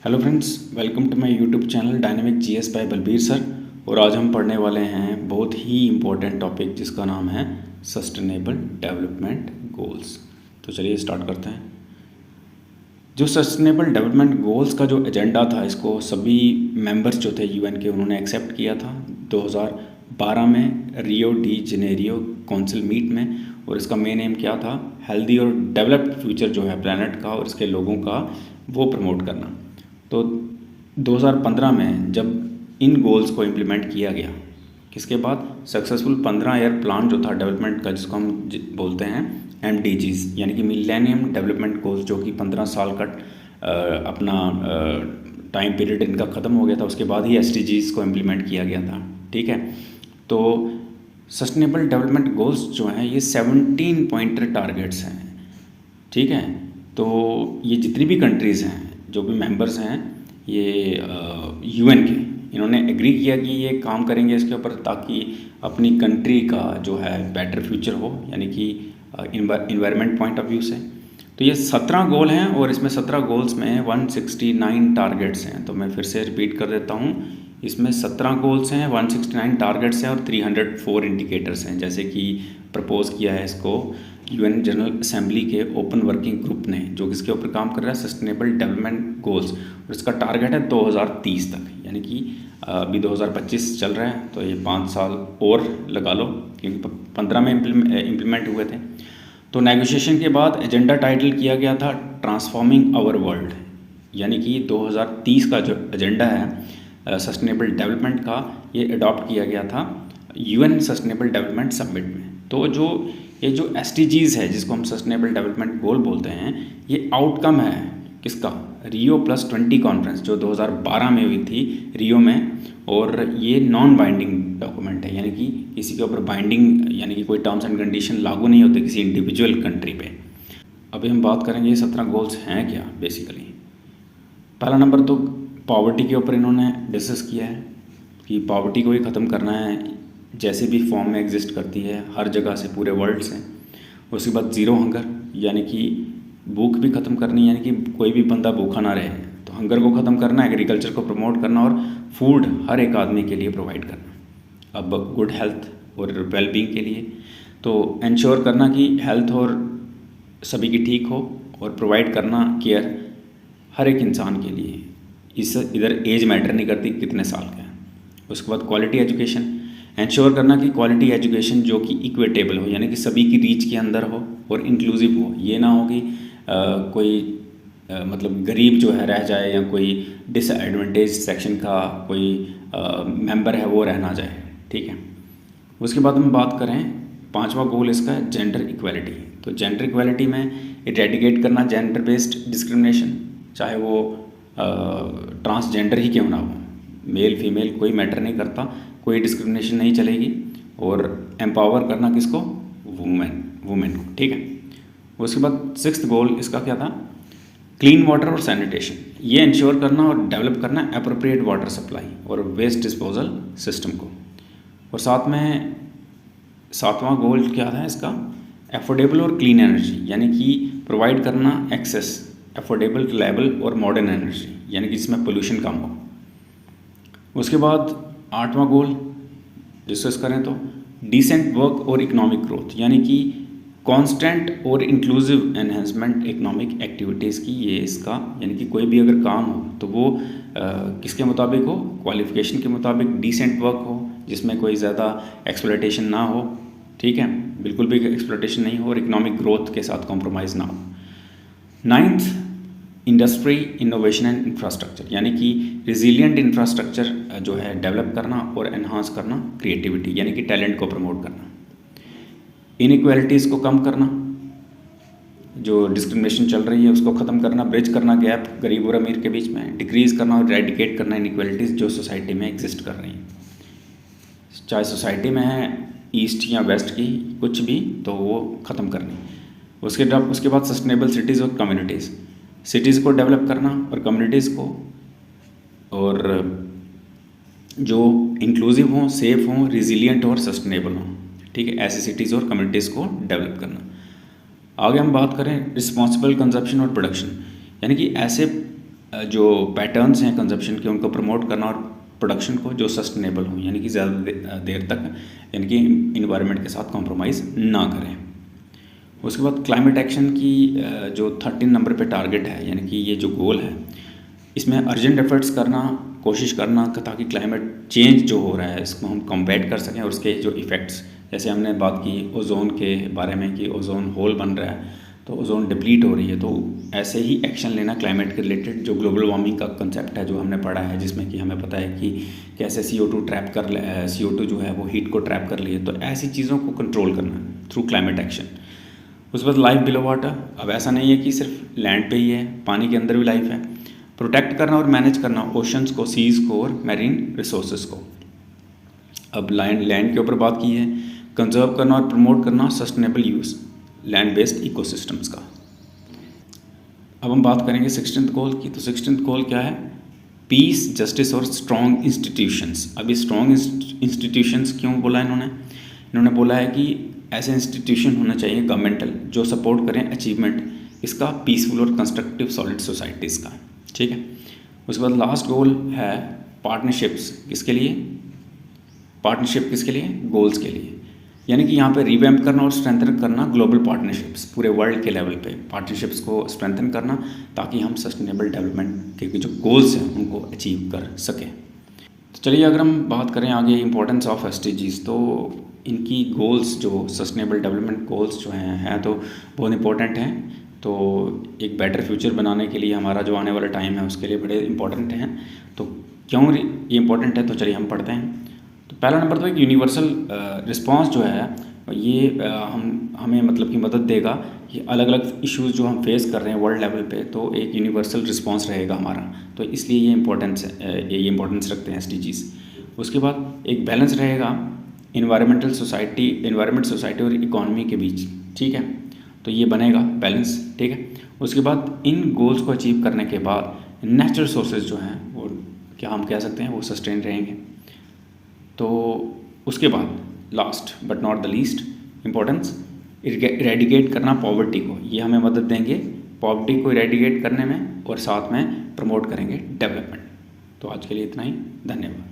Hello friends, welcome to my YouTube channel dynamic GS by Balbir sir. और आज हम पढ़ने वाले हैं बहुत ही इम्पोर्टेंट टॉपिक जिसका नाम है सस्टेनेबल डेवलपमेंट गोल्स। तो चलिए स्टार्ट करते हैं। जो सस्टेनेबल डेवलपमेंट गोल्स का जो एजेंडा था, इसको सभी मेंबर्स जो थे यूएन के, उन्होंने एक्सेप्ट किया था 2012 में Rio de Janeiro council meet में। और इसका मेन एम क्या था? हेल्दी और डेवलप्ड फ्यूचर जो है प्लैनेट का और इसके लोगों का, वो प्रमोट करना। तो 2015 में जब इन गोल्स को इम्प्लीमेंट किया गया, किसके बाद सक्सेसफुल 15 ईयर प्लान जो था डेवलपमेंट का, जिसको हम बोलते हैं MDGs, यानी कि मिलेनियम डेवलपमेंट गोल्स, जो कि 15 साल का अपना टाइम पीरियड इनका ख़त्म हो गया था। उसके बाद ही SDGs को इम्प्लीमेंट किया गया था। ठीक है, तो सस्टेनेबल डेवलपमेंट गोल्स जो हैं ये 17 पॉइंटर टारगेट्स हैं। ठीक है, तो ये जितनी भी कंट्रीज़ हैं, जो भी मेंबर्स हैं ये UN के, इन्होंने एग्री किया कि ये काम करेंगे इसके ऊपर, ताकि अपनी कंट्री का जो है बेटर फ्यूचर हो, यानी कि इन्वायरमेंट पॉइंट ऑफ व्यू से। तो ये 17 गोल हैं और इसमें 17 गोल्स में 169 टारगेट्स हैं। तो मैं फिर से रिपीट कर देता हूँ, इसमें 17 गोल्स हैं, 169 टारगेट्स हैं और 304 इंडिकेटर्स हैं, जैसे कि प्रपोज किया है इसको UN जनरल असेंबली के ओपन वर्किंग ग्रुप ने, जो किसके ऊपर काम कर रहा है? Sustainable development goals. और इसका टारगेट है 2030 तक, यानी कि अभी 2025 चल रहा है, तो ये 5 साल और लगा लो, क्योंकि 15 में इम्प्लीमेंट हुए थे। तो नेगोशिएशन के बाद एजेंडा टाइटल किया गया था ट्रांसफॉर्मिंग आवर वर्ल्ड, यानी कि 2030 का जो एजेंडा है सस्टेनेबल डेवलपमेंट का, ये अडॉप्ट किया गया था UN सस्टेनेबल डेवलपमेंट समिट में। तो ये जो SDGs है, जिसको हम सस्टेनेबल डेवलपमेंट गोल बोलते हैं, ये आउटकम है किसका? Rio+20 कॉन्फ्रेंस जो 2012 में हुई थी रियो में। और ये नॉन बाइंडिंग डॉक्यूमेंट है, यानी कि किसी के ऊपर बाइंडिंग, यानी कि कोई टर्म्स एंड कंडीशन लागू नहीं होते किसी इंडिविजुअल कंट्री पे। अभी हम बात करेंगे ये 17 गोल्स हैं क्या बेसिकली। पहला नंबर तो पॉवर्टी के ऊपर इन्होंने डिस्कस किया है कि पॉवर्टी को ही ख़त्म करना है, जैसे भी फॉर्म में एग्जिस्ट करती है हर जगह से, पूरे वर्ल्ड से। उसके बाद ज़ीरो हंगर, यानी कि भूख भी ख़त्म करनी, यानी कि कोई भी बंदा भूखा ना रहे, तो हंगर को ख़त्म करना, एग्रीकल्चर को प्रमोट करना और फूड हर एक आदमी के लिए प्रोवाइड करना। अब गुड हेल्थ और वेलबींग के लिए तो इंश्योर करना कि हेल्थ और सभी की ठीक हो, और प्रोवाइड करना केयर हर एक इंसान के लिए। इधर एज मैटर नहीं करती, कितने साल का है। उसके बाद क्वालिटी एजुकेशन, इंश्योर करना कि क्वालिटी एजुकेशन जो कि इक्विटेबल हो, यानी कि सभी की रीच के अंदर हो और इंक्लूसिव हो। ये ना हो कि कोई मतलब गरीब जो है रह जाए, या कोई डिसएडवांटेज सेक्शन का कोई मेंबर है वो रह ना जाए। ठीक है, उसके बाद हम बात करें, 5वां गोल इसका है जेंडर इक्वालिटी। तो जेंडर इक्वालिटी में इरेडिकेट करना जेंडर बेस्ड डिस्क्रिमिनेशन, चाहे वो ट्रांसजेंडर ही क्यों ना हो, मेल फीमेल कोई मैटर नहीं करता, कोई डिस्क्रिमिनेशन नहीं चलेगी। और एम्पावर करना किसको? वुमेन को। ठीक है, उसके बाद 6th गोल इसका क्या था? क्लीन वाटर और सैनिटेशन, ये इंश्योर करना और डेवलप करना एप्रोप्रिएट वाटर सप्लाई और वेस्ट डिस्पोजल सिस्टम को। और साथ में 7वां गोल क्या था इसका? एफोर्डेबल और क्लीन एनर्जी, यानी कि प्रोवाइड करना एक्सेस एफोर्डेबल, रिलायबल और मॉडर्न एनर्जी, यानी कि जिसमें पोल्यूशन कम हो। उसके बाद 8वां गोल डिस्कस करें तो डिसेंट वर्क और इकोनॉमिक ग्रोथ, यानी कि कांस्टेंट और इंक्लूसिव एनहेंसमेंट इकोनॉमिक एक्टिविटीज़ की, ये इसका, यानी कि कोई भी अगर काम हो तो वो किसके मुताबिक हो? क्वालिफिकेशन के मुताबिक। डिसेंट वर्क हो, जिसमें कोई ज़्यादा एक्सप्लॉयटेशन ना हो। ठीक है, बिल्कुल भी एक्सप्लॉयटेशन नहीं हो, और इकोनॉमिक ग्रोथ के साथ कॉम्प्रोमाइज़ ना हो। 9th industry, innovation and infrastructure, यानी कि रिजिलियंट इंफ्रास्ट्रक्चर जो है डेवलप करना और एनहांस करना क्रिएटिविटी, यानी कि टैलेंट को प्रमोट करना। इनइक्वालिटीज़ को कम करना, जो डिस्क्रिमिनेशन चल रही है उसको ख़त्म करना, ब्रिज करना गैप गरीब और अमीर के बीच में, डिक्रीज़ करना और रेडिकेट करना इनइक्वालिटीज़ जो सोसाइटी में एग्जिस्ट कर रही हैं, चाहे सोसाइटी में है ईस्ट या वेस्ट की, कुछ भी, तो वो ख़त्म करनी। उसके बाद सस्टेनेबल सिटीज़ और कम्युनिटीज़, सिटीज़ को डेवलप करना और कम्युनिटीज़ को, और जो इंक्लूसिव हों, सेफ हों, रिजिलियंट और सस्टेनेबल हों। ठीक है, ऐसी सिटीज़ और कम्युनिटीज़ को डेवलप करना। आगे हम बात करें रिस्पॉन्सिबल कंजप्शन और प्रोडक्शन, यानी कि ऐसे जो पैटर्न्स हैं कंजप्शन के उनको प्रमोट करना और प्रोडक्शन को जो सस्टेनेबल हो, यानी कि ज़्यादा देर तक यानी कि इन्वायरमेंट के साथ कॉम्प्रोमाइज़ ना करें। उसके बाद क्लाइमेट एक्शन की जो 13 नंबर पे टारगेट है, यानी कि ये जो गोल है, इसमें अर्जेंट एफर्ट्स करना, कोशिश करना ताकि क्लाइमेट चेंज जो हो रहा है इसको हम कॉम्बैट कर सकें और उसके जो इफ़ेक्ट्स, जैसे हमने बात की ओजोन के बारे में कि ओजोन होल बन रहा है तो ओजोन डिप्लीट हो रही है, तो ऐसे ही एक्शन लेना क्लाइमेट के रिलेटेड। जो ग्लोबल वार्मिंग का कंसेप्ट है जो हमने पढ़ा है, जिसमें कि हमें पता है कि कैसे CO2 ट्रैप कर CO2 जो है वो हीट को ट्रैप कर लिए, तो ऐसी चीज़ों को कंट्रोल करना थ्रू क्लाइमेट एक्शन। उसके बाद लाइफ बिलो वाटर, अब ऐसा नहीं है कि सिर्फ लैंड पे ही है, पानी के अंदर भी लाइफ है। प्रोटेक्ट करना और मैनेज करना ओशंस को, सीज़ को और मैरीन रिसोर्सेज को। अब लैंड के ऊपर बात की है, कंजर्व करना और प्रमोट करना sustainable use land based ecosystems का। अब हम बात करेंगे 16th गोल की। तो 16th गोल क्या है? पीस, जस्टिस और स्ट्रॉन्ग इंस्टीट्यूशंस। अब ये स्ट्रॉन्ग इंस्टीट्यूशंस क्यों बोला इन्होंने बोला है कि ऐसे इंस्टीट्यूशन होना चाहिए गवर्नमेंटल जो सपोर्ट करें अचीवमेंट इसका पीसफुल और कंस्ट्रक्टिव सॉलिड सोसाइटीज़ का। ठीक है। उसके बाद लास्ट गोल है पार्टनरशिप्स। किसके लिए? पार्टनरशिप किसके लिए? गोल्स के लिए। यानी कि यहाँ पे रिवैम्प करना और स्ट्रेंथन करना ग्लोबल पार्टनरशिप्स, पूरे वर्ल्ड के लेवल पे पार्टनरशिप्स को स्ट्रेंथन करना ताकि हम सस्टेनेबल डेवलपमेंट के जो गोल्स हैं उनको अचीव कर सकें। तो चलिए अगर हम बात करें आगे इंपॉर्टेंस ऑफ SDGs, तो इनकी गोल्स जो सस्टेनेबल डेवलपमेंट गोल्स जो हैं तो बहुत इंपॉर्टेंट हैं। तो एक बेटर फ्यूचर बनाने के लिए हमारा जो आने वाला टाइम है उसके लिए बड़े इंपॉर्टेंट हैं। तो क्यों ये इंपॉर्टेंट है, तो चलिए हम पढ़ते हैं। तो पहला नंबर तो एक यूनिवर्सल रिस्पांस जो है ये हमें मतलब कि मदद देगा कि अलग अलग इश्यूज़ जो हम फेस कर रहे हैं वर्ल्ड लेवल पे, तो एक यूनिवर्सल रिस्पांस रहेगा हमारा, तो इसलिए ये इंपॉर्टेंस रखते हैं SDGs। उसके बाद एक बैलेंस रहेगा इन्वायरमेंट सोसाइटी और इकोनॉमी के बीच। ठीक है, तो ये बनेगा बैलेंस। ठीक है। उसके बाद इन गोल्स को अचीव करने के बाद नेचुरल सोर्सेज जो हैं वो क्या हम कह सकते हैं वो सस्टेन रहेंगे। तो उसके बाद last but not the least importance, eradicate करना पॉवर्टी को, ये हमें मदद देंगे पॉवर्टी को इरेडिकेट करने में और साथ में प्रमोट करेंगे डेवलपमेंट। तो आज के लिए इतना ही, धन्यवाद।